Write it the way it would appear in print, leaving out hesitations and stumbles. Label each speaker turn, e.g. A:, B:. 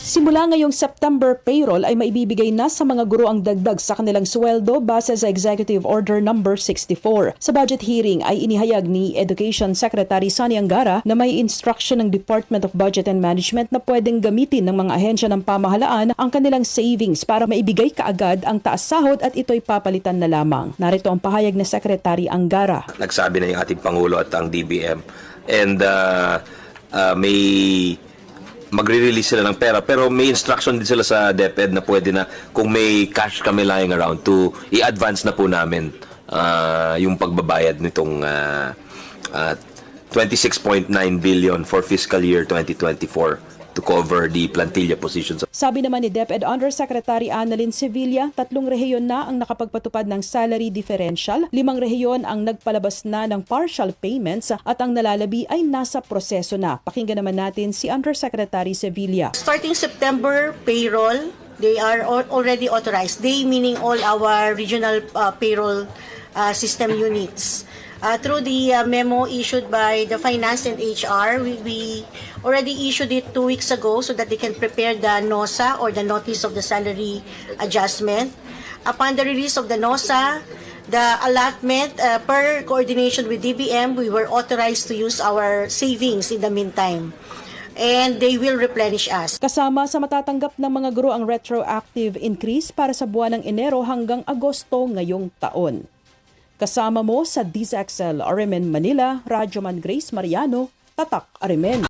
A: Simula ngayong September payroll ay maibibigay na sa mga guro ang dagdag sa kanilang sweldo base sa Executive Order No. 64. Sa budget hearing ay inihayag ni Education Secretary Sonny Angara na may instruction ng Department of Budget and Management na pwedeng gamitin ng mga ahensya ng pamahalaan ang kanilang savings para maibigay kaagad ang taas sahod at ito'y papalitan na lamang. Narito ang pahayag ni Secretary Angara.
B: Nagsabi na yung ating Pangulo at ang DBM and may magre-release sila ng pera pero may instruction din sila sa DepEd na pwede na kung may cash kami lying around to i-advance na po namin yung pagbabayad nitong 26.9 billion for fiscal year 2024 to cover the plantilla positions.
A: Sabi naman ni DepEd Undersecretary Annalyn Sevilla, 3 rehiyon na ang nakapagpatupad ng salary differential, 5 rehiyon ang nagpalabas na ng partial payments at ang nalalabi ay nasa proseso na. Pakinggan naman natin si Undersecretary Sevilla.
C: Starting September payroll, they are already authorized. They meaning all our regional payroll system units. Through the memo issued by the Finance and HR, we already issued it 2 weeks ago so that they can prepare the NOSA or the Notice of the Salary Adjustment. Upon the release of the NOSA, the allotment per coordination with DBM, we were authorized to use our savings in the meantime. And they will replenish us.
A: Kasama sa matatanggap ng mga guro ang retroactive increase para sa buwan ng Enero hanggang Agosto ngayong taon. Kasama mo sa DZXL RMN Manila, Radyoman Grace Mariano, Tatak Arimen.